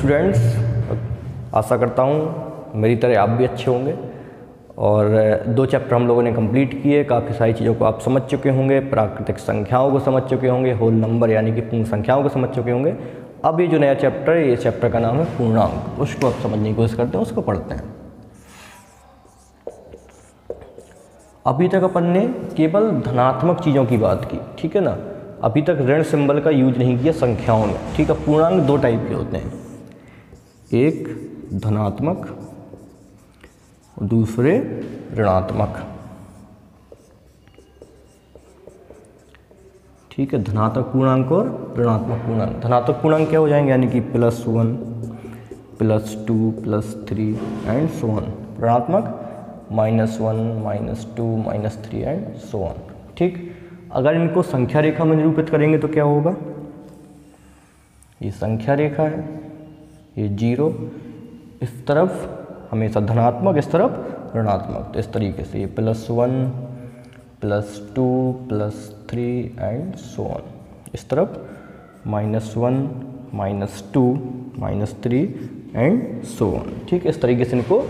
Students, आशा करता हूँ मेरी तरह आप भी अच्छे होंगे और 2 चैप्टर हम लोगों ने कंप्लीट किए। काफ़ी सारी चीज़ों को आप समझ चुके होंगे, प्राकृतिक संख्याओं को समझ चुके होंगे, होल नंबर यानी कि पूर्ण संख्याओं को समझ चुके होंगे। अब ये जो नया चैप्टर है, ये चैप्टर का नाम है पूर्णांक। उसको आप समझने की कोशिश करते हैं, उसको पढ़ते हैं। अभी तक अपन ने केवल धनात्मक चीज़ों की बात की, ठीक है ना। अभी तक ऋण सिंबल का यूज नहीं किया संख्याओं में, ठीक है। पूर्णांक 2 टाइप के होते हैं, एक धनात्मक और दूसरे ऋणात्मक, ठीक है। धनात्मक पूर्णांक और ऋणात्मक पूर्णांक। धनात्मक पूर्णांक क्या हो जाएंगे, यानी कि +1, +2, +3 एंड सो ऑन। ऋणात्मक -1, -2, -3 एंड सो ऑन, ठीक। अगर इनको संख्या रेखा में निरूपित करेंगे तो क्या होगा, ये संख्या रेखा है, ये 0, इस तरफ हमेशा धनात्मक, इस तरफ ऋणात्मक। तो इस तरीके से ये +1, +2, +3 एंड सो ऑन। इस तरफ -1, -2, -3 एंड सो ऑन, ठीक है। इस तरीके से इनको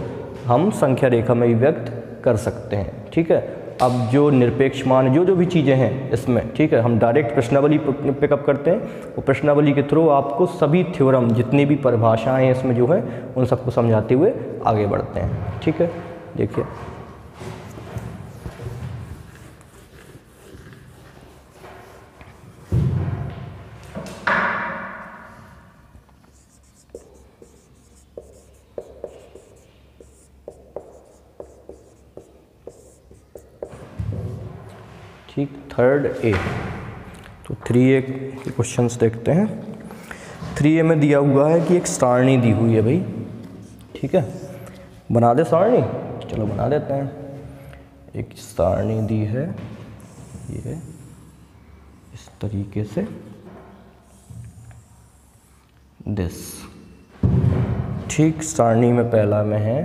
हम संख्या रेखा में भी व्यक्त कर सकते हैं, ठीक है। अब जो निरपेक्ष मान, जो भी चीज़ें हैं इसमें, ठीक है, हम डायरेक्ट प्रश्नावली पिकअप करते हैं और प्रश्नावली के थ्रू आपको सभी थ्योरम, जितनी भी परिभाषाएं हैं इसमें जो है, उन सबको समझाते हुए आगे बढ़ते हैं, ठीक है। देखिए, ठीक, 3A। तो 3A के क्वेश्चंस देखते हैं। 3A में दिया हुआ है कि एक सारणी दी हुई है भाई, ठीक है। बना दे सारणी, चलो बना देते हैं। एक सारणी दी है, ये इस तरीके से, दिस, ठीक। सारणी में पहला में है,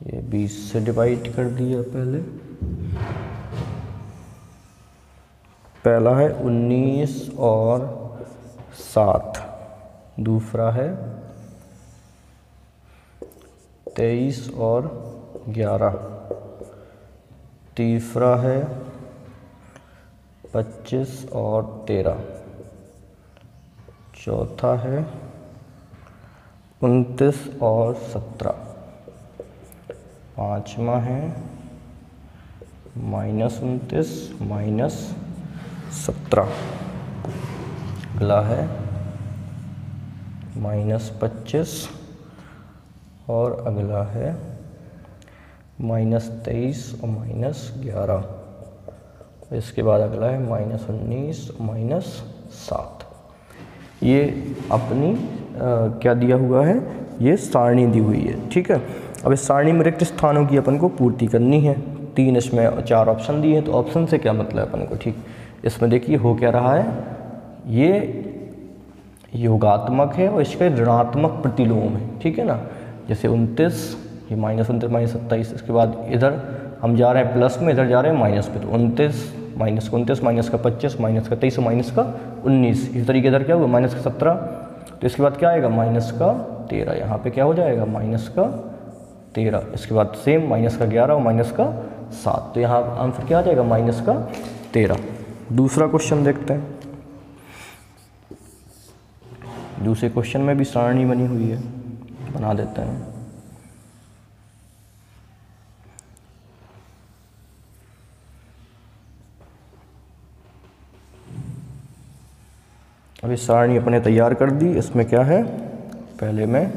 ये 20 से डिवाइड कर दिया पहले। पहला है 19 और 7, दूसरा है 23 और 11, तीसरा है 25 और 13, चौथा है 29 और 17, पाँचवा है -29 -17, अगला है -25 और अगला है -23 और -11। इसके बाद अगला है -19 और -7। ये अपनी क्या दिया हुआ है, ये सारणी दी हुई है, ठीक है। अब इस सारणी में रिक्त स्थानों की अपन को पूर्ति करनी है। 3 इसमें 4 ऑप्शन दिए हैं, तो ऑप्शन से क्या मतलब है अपन को, ठीक। इसमें देखिए हो क्या रहा है, ये योगात्मक है और इसका ऋणात्मक प्रतिलोम है, ठीक है ना। जैसे 29, ये -29 -27, इसके बाद इधर हम जा रहे हैं प्लस में, इधर जा रहे हैं माइनस पे, तो 29 -29 -25 -23 -19। इस तरीके इधर क्या हुआ, -17। तो इसके बाद क्या आएगा, -13। यहाँ पे क्या हो जाएगा, -13। इसके बाद सेम -11 और -7। तो यहाँ आंसर क्या आ जाएगा, -13। दूसरा क्वेश्चन देखते हैं। दूसरे क्वेश्चन में भी सारणी बनी हुई है, बना देते हैं। अभी सारणी अपने तैयार कर दी। इसमें क्या है, पहले में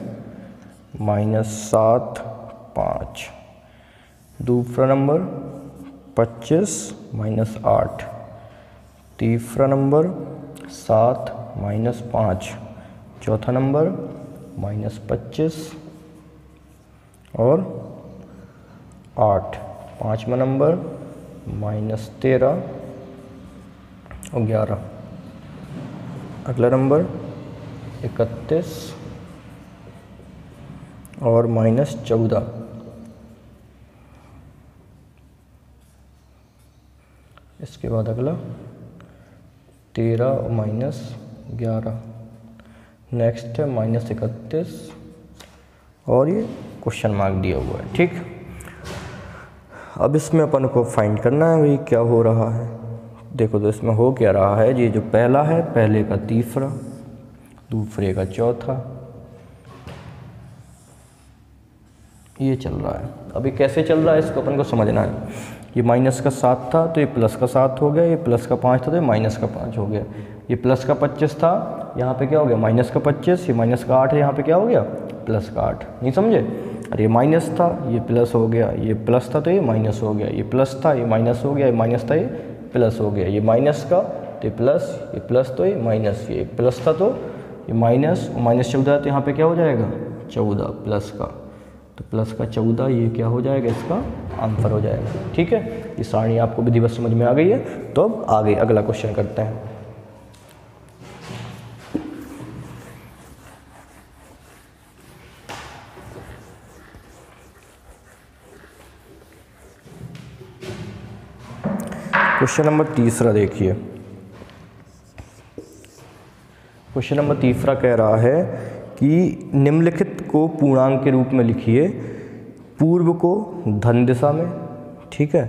-7 5, दूसरा नंबर 25 -8, तीसरा नंबर 7 -5, चौथा नंबर -25 और 8, पाँचवा नंबर -13 और 11, अगला नंबर 31 और -14, इसके बाद अगला 13 और -11, नेक्स्ट है -31 और ये क्वेश्चन मार्क दिया हुआ है। ठीक, अब इसमें अपन को फाइंड करना है भाई क्या हो रहा है। देखो तो इसमें हो क्या रहा है, ये जो पहला है पहले का तीसरा, दूसरे का चौथा, ये चल रहा है। अभी कैसे चल रहा है इसको अपन को समझना है। ये माइनस का 7 था तो ये प्लस का 7 हो गया, ये प्लस का 5 था तो ये माइनस का 5 हो गया, ये प्लस का 25 था, यहाँ पे क्या हो गया माइनस का 25, ये माइनस का 8 है, यहाँ पे क्या हो गया प्लस का 8। नहीं समझे? अरे ये माइनस था ये प्लस हो गया, ये प्लस था तो ये माइनस हो गया, ये प्लस था ये माइनस हो गया, ये माइनस था ये प्लस हो गया, ये माइनस का तो ये प्लस तो ये माइनस, ये प्लस था तो ये माइनस, माइनस 14 तो यहाँ पे क्या हो जाएगा 14 प्लस का, तो प्लस का 14 ये क्या हो जाएगा इसका आंसर हो जाएगा। ठीक है, ये सारणी आपको विधिवत समझ में आ गई है। तो अब आगे अगला क्वेश्चन करते हैं। क्वेश्चन नंबर तीसरा देखिए, क्वेश्चन नंबर तीसरा कह रहा है कि निम्नलिखित को पूर्णांक के रूप में लिखिए, पूर्व को धन दिशा में, ठीक है,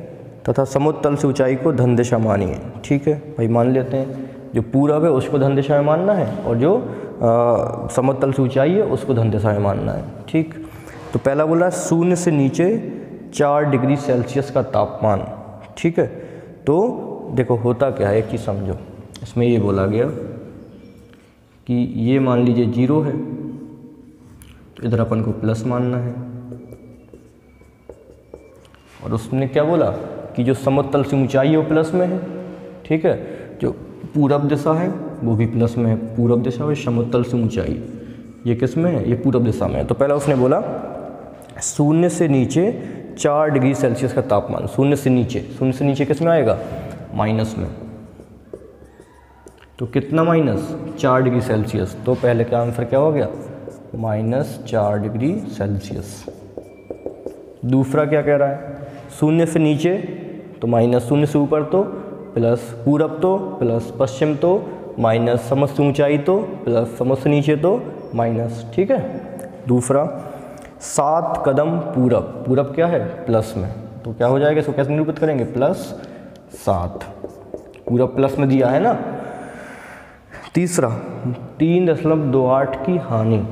तथा समुद्र से ऊंचाई को धन दिशा मानिए। ठीक है भाई, मान लेते हैं जो पूर्व है उसको धन दिशा में मानना है और जो समुद्र से ऊंचाई है उसको धन दिशा में मानना है। ठीक, तो पहला बोला 0 से नीचे 4 डिग्री सेल्सियस का तापमान। ठीक है, तो देखो होता क्या है, एक चीज़ समझो, इसमें ये बोला गया कि ये मान लीजिए 0 है तो इधर अपन को प्लस मानना है, और उसने क्या बोला कि जो समुद्र से ऊंचाई है वो प्लस में है। ठीक है, जो पूरब दिशा है वो भी प्लस में है, पूरब दिशा और समुद्र से ऊंचाई ये किस में है, ये पूरब दिशा में है। तो पहला उसने बोला 0 से नीचे 4 डिग्री सेल्सियस का तापमान, 0 से नीचे किस में आएगा माइनस में, तो कितना माइनस 4 डिग्री सेल्सियस, तो पहले का आंसर क्या हो गया -4 डिग्री सेल्सियस। दूसरा क्या कह रहा है 0 से नीचे तो माइनस, 0 से ऊपर तो प्लस, पूरब तो प्लस, पश्चिम तो माइनस, समुद्र से ऊंचाई तो प्लस, समुद्र से नीचे तो माइनस। ठीक है, दूसरा 7 कदम पूरब, पूरब क्या है प्लस में, तो क्या हो जाएगा इसको कैसे निरूपित करेंगे +7, पूरब प्लस में दिया है ना। तीसरा 3.28 की हानि।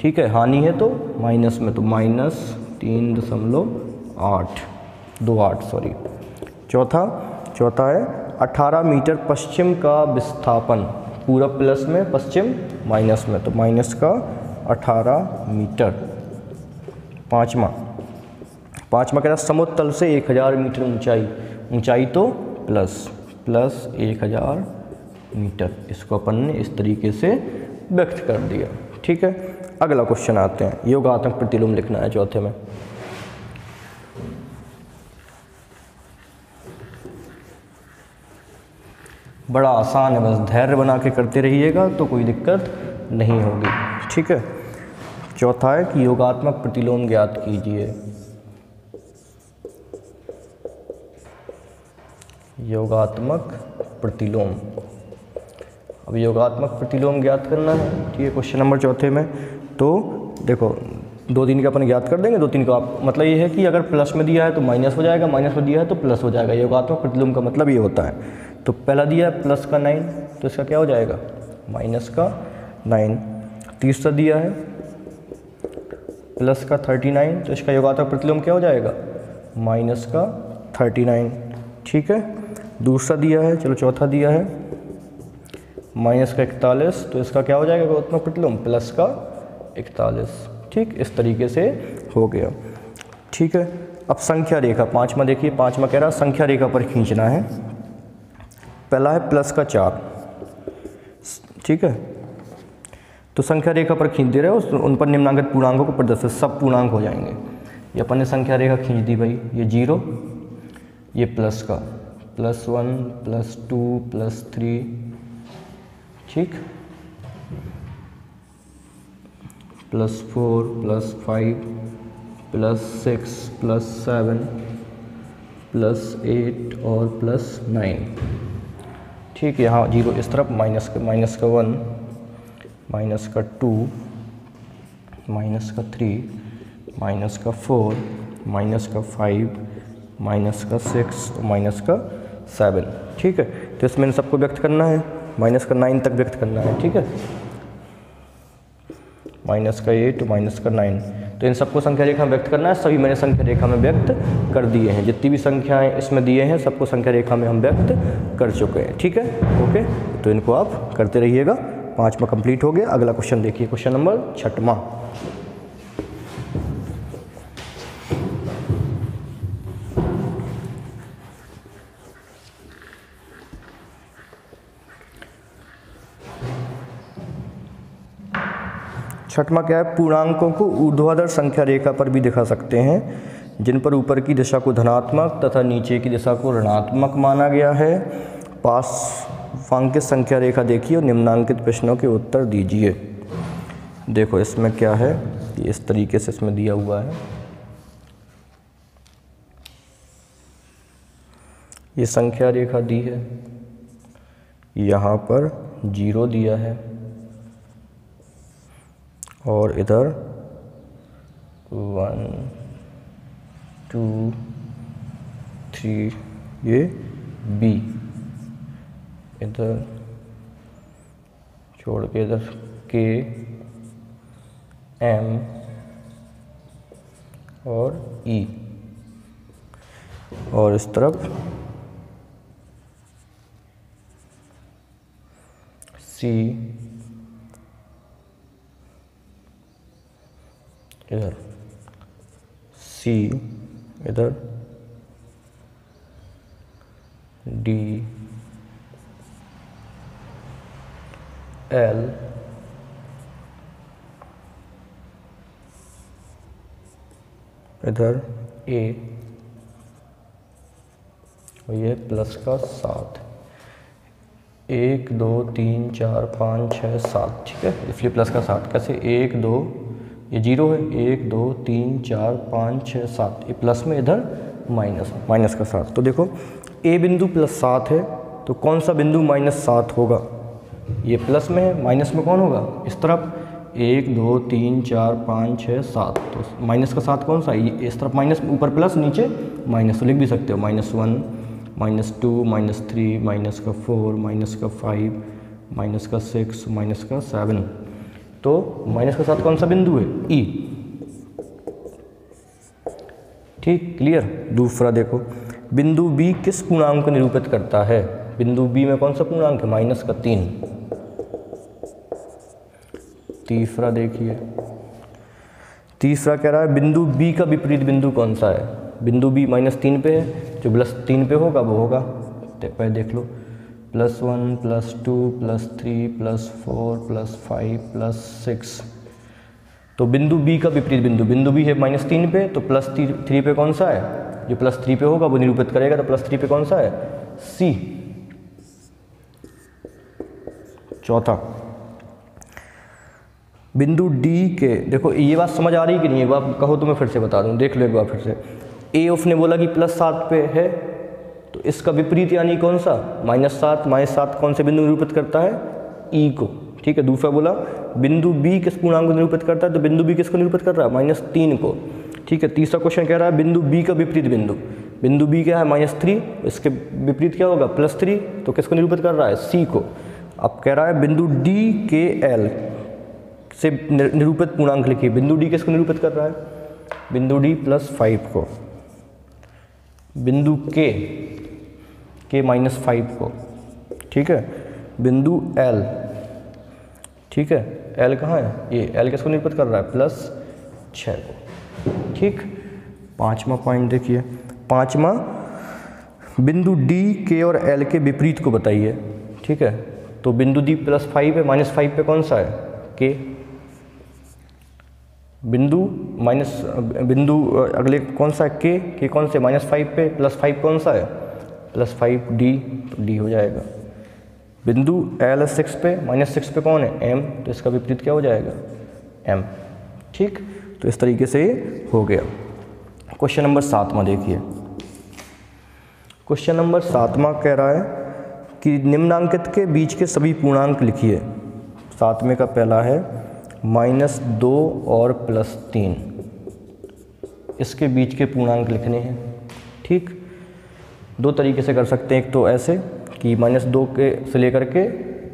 ठीक है, हानि है तो माइनस में, तो -3.28 सॉरी। चौथा है 18 मीटर पश्चिम का विस्थापन, पूरब प्लस में पश्चिम माइनस में, तो माइनस का 18 मीटर। पाँचवा कह रहा समुद्र तल से 1000 मीटर ऊंचाई तो प्लस 1000 मीटर, इसको अपन ने इस तरीके से व्यक्त कर दिया। ठीक है, अगला क्वेश्चन आते हैं, योगात्मक प्रतिलोम लिखना है चौथे में। बड़ा आसान है, बस धैर्य बना के करते रहिएगा तो कोई दिक्कत नहीं होगी। ठीक है, चौथा है कि योगात्मक प्रतिलोम ज्ञात कीजिए। योगात्मक प्रतिलोम, अब योगात्मक प्रतिलोम ज्ञात करना है। ठीक है, क्वेश्चन नंबर चौथे में तो देखो 2-3 का अपन ज्ञात कर देंगे, 2-3 का आप मतलब ये है कि अगर प्लस में दिया है तो माइनस हो जाएगा, माइनस में दिया है तो प्लस हो जाएगा। योगात्मक प्रतिलोम का मतलब ये होता है। तो पहला दिया है प्लस का 9 तो इसका क्या हो जाएगा माइनस का 9। तीसरा दिया है प्लस का 39 तो इसका योगात्मक प्रतिलोम क्या हो जाएगा माइनस का 39। ठीक है, दूसरा दिया है, चलो चौथा दिया है माइनस का 41 तो इसका क्या हो जाएगा योगात्मक प्रतिलोम प्लस का 41। ठीक, इस तरीके से हो गया। ठीक है, अब संख्या रेखा पाँचवा देखिए, पाँचवा कह रहा संख्या रेखा पर खींचना है। पहला है प्लस का 4। ठीक है, तो संख्या रेखा पर खींच दे रहे हो, उन पर निम्नांकित पूर्णांकों को प्रदर्शित, सब पूर्णांक हो जाएंगे। ये अपन ने संख्या रेखा खींच दी भाई, ये 0, ये प्लस का +1 +2 +3। ठीक, +4 +5 +6 +7 +8 और +9। ठीक है, यहाँ 0 इस तरफ, माइनस का 1 माइनस का 2, माइनस का 3, माइनस का 4, माइनस का 5, माइनस का 6 और माइनस का 7। ठीक है, तो इसमें इन सबको व्यक्त करना है, माइनस का 9 तक व्यक्त करना है। ठीक है, माइनस का 8, माइनस का 9, तो इन सबको संख्या रेखा में व्यक्त करना है। सभी मैंने संख्या रेखा में व्यक्त कर दिए हैं, जितनी भी संख्याएं इसमें दिए हैं सबको संख्या रेखा में हम व्यक्त कर चुके हैं। ठीक है, ओके, तो इनको आप करते रहिएगा। 5वां कंप्लीट हो गया। अगला क्वेश्चन देखिए, क्वेश्चन नंबर 6वां। छठवां क्या है, पूर्णांकों को ऊर्ध्वाधर संख्या रेखा पर भी दिखा सकते हैं, जिन पर ऊपर की दिशा को धनात्मक तथा नीचे की दिशा को ऋणात्मक माना गया है। पांचवांकित संख्या रेखा देखिए और निम्नांकित प्रश्नों के उत्तर दीजिए। देखो इसमें क्या है, इस तरीके से इसमें दिया हुआ है। ये संख्या रेखा दी है, यहाँ पर 0 दिया है और इधर 1 2 3 ये B, इधर छोड़ के इधर K M और E, और इस तरफ C, इधर C, इधर D L इधर A और ये प्लस का 7, 1 2 3 4 5 6 7। ठीक है, इसलिए प्लस का 7। कैसे 1 2, ये 0 है, 1 2 3 4 5 6 7, ये प्लस में, इधर माइनस का 7। तो देखो A बिंदु प्लस 7 है, तो कौन सा बिंदु माइनस 7 होगा? ये प्लस में है, माइनस में कौन होगा? इस तरफ 1 2 3 4 5 6 7, तो माइनस का 7 कौन सा? ये इस तरफ माइनस, ऊपर प्लस नीचे माइनस, तो लिख भी सकते हो -1 -2 -3 माइनस का 4 माइनस का 5 माइनस का 6 माइनस का 7। तो माइनस का 7 कौन सा बिंदु है? E। ठीक, क्लियर। दूसरा देखो, बिंदु B किस पूर्णांक को निरूपित करता है? बिंदु B में कौन सा पूर्णांक है? माइनस का 3। तीसरा देखिए, तीसरा कह रहा है बिंदु B का विपरीत बिंदु कौन सा है? बिंदु B -3 पे है, जो +3 पे होगा वो होगा, पहले देख लो, +1 +2 +3 +4 +5 +6। तो बिंदु B का विपरीत बिंदु, बिंदु B है -3 पे, तो +3 पे कौन सा है? जो +3 पे होगा वो निरूपित करेगा, तो +3 पे कौन सा है? C। चौथा, बिंदु D के, देखो ये बात समझ आ रही कि नहीं? एक बार कहो तो मैं फिर से बता दूं, देख लो एक बार फिर से। A उसने बोला कि +7 पे है, तो इसका विपरीत यानी कौन सा? -7। -7 कौन से बिंदु निरूपित करता है? E को। ठीक है, दूसरा बोला बिंदु B किस पूर्णांक को निरूपित करता है, तो बिंदु B किसको निरूपित कर रहा है? -3 को। ठीक है, तीसरा क्वेश्चन कह रहा है बिंदु B का विपरीत बिंदु, बिंदु B क्या है? -3, इसके विपरीत क्या होगा? +3, तो किसको निरूपित कर रहा है? C को। अब कह रहा है बिंदु D के L से निरूपित पूर्णांक लिखिए। बिंदु D किसको निरूपित कर रहा है? बिंदु D +5 को, बिंदु K -5 को। ठीक है, बिंदु L, ठीक है, L कहाँ है? ये L किसको निरूपित कर रहा है? +6 को। ठीक, पांचवा पॉइंट देखिए, पांचवा, बिंदु D, K और L के विपरीत को बताइए। ठीक है, तो बिंदु D +5 है, -5 पे कौन सा है? K। बिंदु अगले कौन सा है? K कौन से? -5 पे, +5 कौन सा है? +5 D, तो D हो जाएगा। बिंदु L 6 पे, -6 पे कौन है? M, तो इसका विपरीत क्या हो जाएगा? M। ठीक, तो इस तरीके से ये हो गया। क्वेश्चन नंबर 7वां देखिए, क्वेश्चन नंबर 7वां कह रहा है कि निम्नांकित के बीच के सभी पूर्णांक लिखिए। सातवें का पहला है -2 और +3, इसके बीच के पूर्णांक लिखने हैं। ठीक, दो तरीके से कर सकते हैं, एक तो ऐसे कि -2 के से लेकर के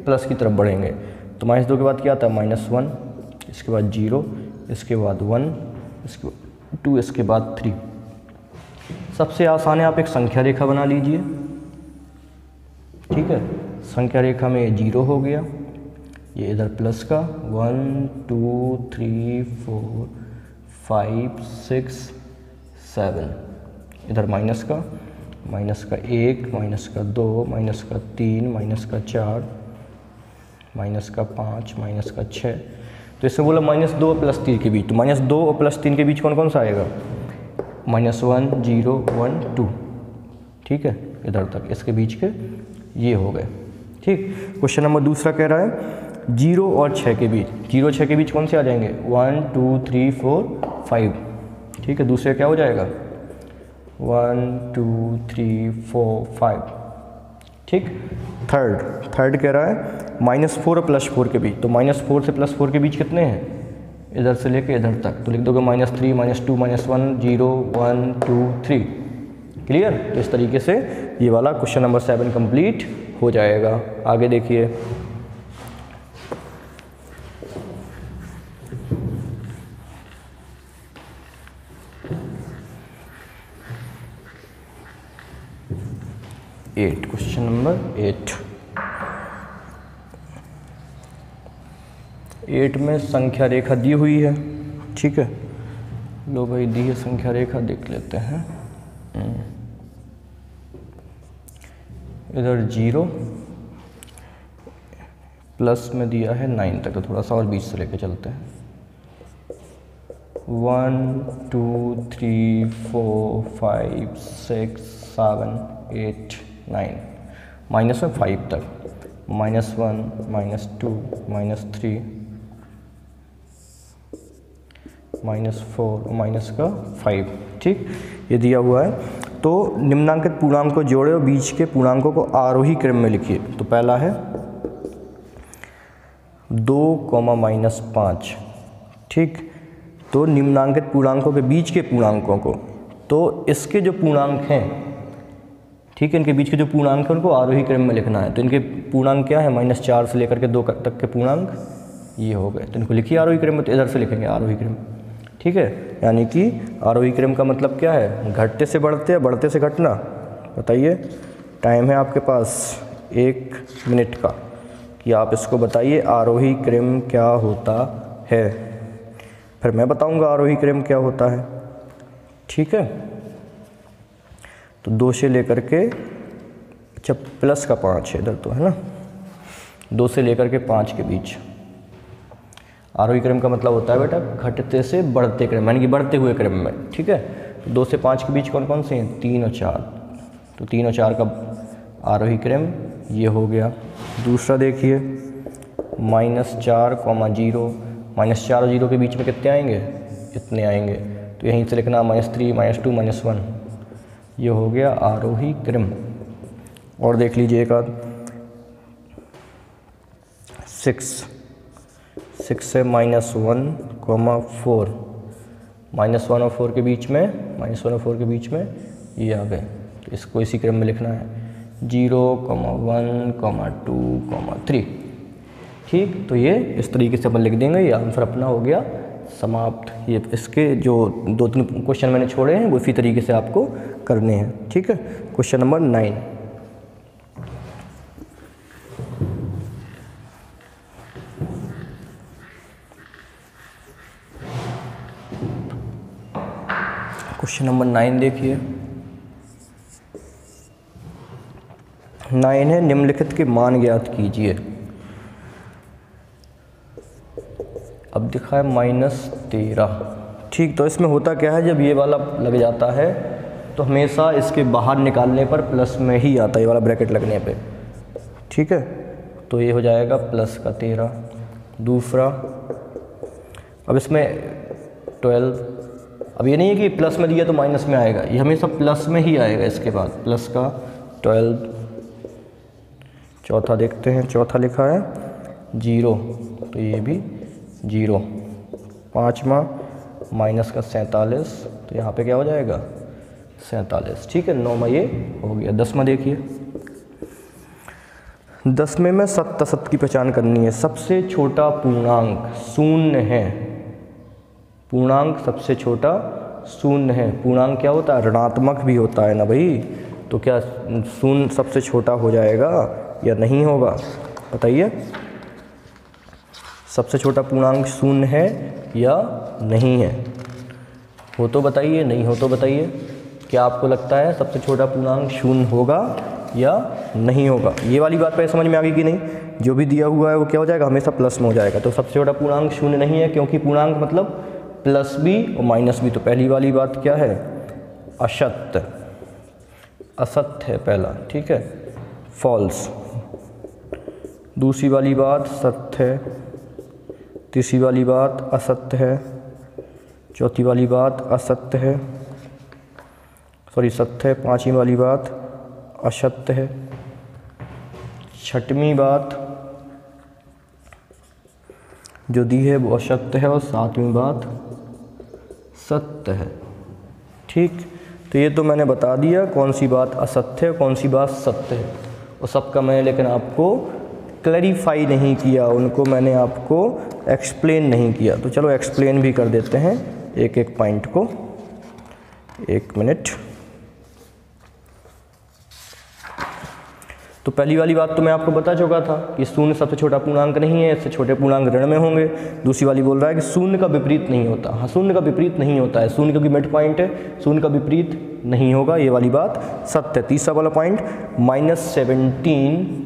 प्लस की तरफ बढ़ेंगे, तो -2 के बाद क्या आता है -1, इसके बाद 0, इसके बाद 1, इसके बाद 2, इसके बाद 3। सबसे आसान है, आप एक संख्या रेखा बना लीजिए। ठीक है, संख्या रेखा में 0 हो गया, ये इधर प्लस का 1 2 3 4 5 6 7, इधर माइनस का -1, -2, -3, -4, -5, -6। तो इससे बोला -2 और +3 के बीच, तो -2 और +3 के बीच कौन कौन सा आएगा? -1 0 1 2। ठीक है, इधर तक इसके बीच के ये हो गए। ठीक, क्वेश्चन नंबर दूसरा कह रहा है 0 और 6 के बीच, 0 और 6 के बीच कौन से आ जाएंगे? 1 2 3 4 5। ठीक है, दूसरे क्या हो जाएगा? 1 2 3 4 5। ठीक, थर्ड कह रहा है -4 और +4 के बीच, तो -4 से +4 के बीच कितने हैं? इधर से लेके इधर तक, तो लिख दोगे -3 -2 -1 0 1 2 3। क्लियर? तो इस तरीके से ये वाला क्वेश्चन नंबर 7 कंप्लीट हो जाएगा। आगे देखिए, क्वेश्चन नंबर 8 में संख्या रेखा दी हुई है। ठीक है, लो भाई दी है संख्या रेखा, देख लेते हैं। इधर 0 प्लस में दिया है 9 तक, तो थोड़ा सा और बीच से लेके चलते हैं। 1 2 3 4 5 6 7 8 9, माइनस में 5 तक, -1 -2 -3 -4 -5। ठीक, ये दिया हुआ है। तो निम्नांकित पूर्णांक को जोड़े और बीच के पूर्णांकों को आरोही क्रम में लिखिए। तो पहला है 2, -5। ठीक, तो निम्नांकित पूर्णांकों के बीच के पूर्णांकों को, तो इसके जो पूर्णांक हैं, ठीक है, इनके बीच के जो पूर्णांक हैं उनको आरोही क्रम में लिखना है। तो इनके पूर्णांक क्या है? -4 से लेकर के 2 तक के पूर्णांक ये हो गए, तो इनको लिखिए आरोही क्रम में। तो इधर से लिखेंगे आरोही क्रम। ठीक है, यानी कि आरोही क्रम का मतलब क्या है? घटते से बढ़ते या बढ़ते से घटना। बताइए, टाइम है आपके पास 1 मिनट का, कि आप इसको बताइए आरोही क्रम क्या होता है, फिर मैं बताऊंगा आरोही क्रम क्या होता है। ठीक है, तो 2 से लेकर के, अच्छा प्लस का 5 है इधर, तो है ना, 2 से लेकर के 5 के बीच आरोही क्रम का मतलब होता है बेटा घटते से बढ़ते क्रम, यानी कि बढ़ते हुए क्रम में। ठीक है, तो 2 से 5 के बीच कौन कौन से हैं? 3 और 4, तो 3 और 4 का आरोही क्रम ये हो गया। दूसरा देखिए -4, -0, -4 और 0 के बीच में कितने आएंगे? इतने आएंगे, तो यहीं से लिखना -3 -2 -1, ये हो गया आरोही क्रम। और देख लीजिए एक आध, 6 से -1, -4, -1 और 4 के बीच में, -1 और 4 के बीच में ये आ गए, तो इसको इसी क्रम में लिखना है। 0, 1, 2, 3। ठीक, तो ये इस तरीके से अपन लिख देंगे, ये आंसर अपना हो गया समाप्त। ये इसके जो 2-3 क्वेश्चन मैंने छोड़े हैं वो इसी तरीके से आपको करने हैं। ठीक है, क्वेश्चन नंबर 9। क्वेश्चन नंबर 9 देखिए, 9 है निम्नलिखित के मान ज्ञात कीजिए। अब दिखा है -13। ठीक, तो इसमें होता क्या है, जब ये वाला लग जाता है तो हमेशा इसके बाहर निकालने पर प्लस में ही आता है, ये वाला ब्रैकेट लगने पे। ठीक है, तो ये हो जाएगा +13। दूसरा, अब इसमें 12, अब ये नहीं है कि प्लस में दिया तो माइनस में आएगा, ये हमेशा प्लस में ही आएगा इसके बाद, प्लस का 12। चौथा देखते हैं, चौथा लिखा है 0, तो ये भी 0। 5वां माइनस का 47, तो यहाँ पे क्या हो जाएगा 47। ठीक है, 9वां ये हो गया। 10वां देखिए, 10वें में सत्य असत्य की पहचान करनी है। सबसे छोटा पूर्णांक शून्य है। पूर्णांक सबसे छोटा शून्य है। पूर्णांक क्या होता है, ऋणात्मक भी होता है ना भाई, तो क्या शून्य सबसे छोटा हो जाएगा या नहीं होगा, बताइए। सबसे छोटा पूर्णांक शून्य है या नहीं है, हो तो बताइए, नहीं हो तो बताइए। क्या आपको लगता है सबसे छोटा पूर्णांक शून्य होगा या नहीं होगा? ये वाली बात पहले समझ में आ गई कि नहीं? जो भी दिया हुआ है वो क्या हो जाएगा, हमेशा प्लस में हो जाएगा। तो सबसे छोटा पूर्णांक शून्य नहीं है, क्योंकि पूर्णांक मतलब प्लस भी और माइनस भी। तो पहली वाली बात क्या है, असत्य, असत्य है पहला। ठीक है, फॉल्स। दूसरी वाली बात सत्य है। तीसरी वाली बात असत्य है। चौथी वाली बात असत्य है, सॉरी सत्य है। पांचवी वाली बात असत्य है। छठवीं बात जो दी है वो असत्य है, और सातवीं बात सत्य है। ठीक, तो ये तो मैंने बता दिया कौन सी बात असत्य है, कौन सी बात सत्य है, और सबका मैंने लेकिन आपको क्लैरिफाई नहीं किया, उनको मैंने आपको एक्सप्लेन नहीं किया। तो चलो एक्सप्लेन भी कर देते हैं एक एक पॉइंट को। 1 मिनट। तो पहली वाली बात तो मैं आपको बता चुका था कि शून्य सबसे छोटा पूर्णांक नहीं है, इससे छोटे पूर्णांक ऋण में होंगे। दूसरी वाली बोल रहा है कि शून्य का विपरीत नहीं होता। हाँ, शून्य का विपरीत नहीं होता है, शून्य क्योंकि मिड पॉइंट है, शून्य का विपरीत नहीं होगा, ये वाली बात सत्य है। तीसरा वाला पॉइंट -17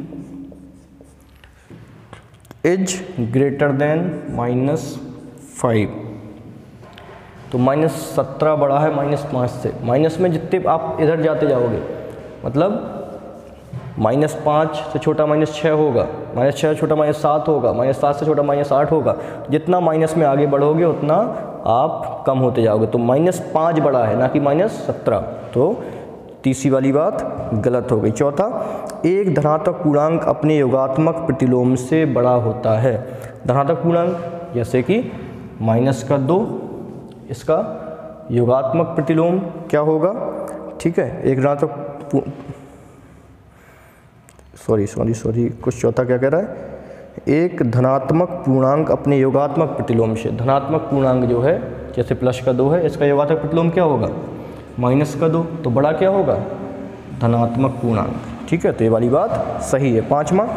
इज ग्रेटर देन -5। तो -17 बड़ा है -5 से। माइनस में जितने आप इधर जाते जाओगे, मतलब -5 से छोटा -6 होगा, -6 से छोटा -7 होगा, -7 से छोटा -8 होगा। जितना माइनस में आगे बढ़ोगे उतना आप कम होते जाओगे। तो -5 बड़ा है, ना कि -17। तो तीसरी वाली बात गलत हो गई। चौथा, एक धनात्मक पूर्णांक अपने योगात्मक प्रतिलोम से बड़ा होता है। धनात्मक पूर्णांक जैसे कि -2, इसका योगात्मक प्रतिलोम क्या होगा? ठीक है, एक धनात्मक सॉरी कुछ चौथा क्या कह रहा है, एक धनात्मक पूर्णांक अपने योगात्मक प्रतिलोम से। धनात्मक पूर्णांक जो है जैसे +2 है, इसका योगात्मक प्रतिलोम क्या होगा, -2। तो बड़ा क्या होगा, धनात्मक पूर्णांक। ठीक है, तो ये वाली बात सही है। पांचवा,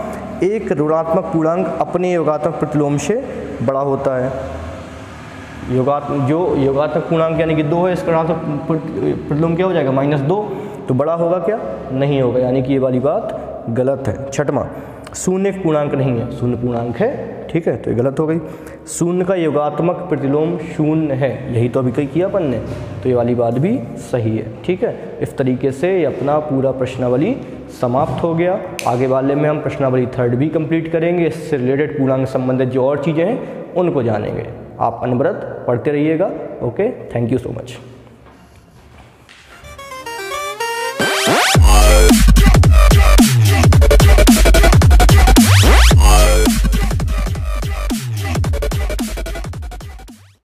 एक ऋणात्मक पूर्णांक अपने योगात्मक प्रतिलोम से बड़ा होता है। जो योगात्मक पूर्णांक यानी कि 2 है, इसका ऋणात्मक प्रतिलोम क्या हो जाएगा, -2। तो बड़ा होगा क्या, नहीं होगा, यानी कि ये वाली बात गलत है। छठवां, शून्य एक पूर्णांक नहीं है, शून्य पूर्णांक है। ठीक है, तो ये गलत हो गई। शून्य का योगात्मक प्रतिलोम शून्य है, यही तो अभी कहीं किया अपन ने, तो ये वाली बात भी सही है। ठीक है, इस तरीके से ये अपना पूरा प्रश्नावली समाप्त हो गया। आगे वाले में हम प्रश्नावली 3 भी कंप्लीट करेंगे। इससे रिलेटेड पूर्णांक संबंधित जो और चीज़ें हैं उनको जानेंगे। आप अनवरत पढ़ते रहिएगा। Okay, thank you so much.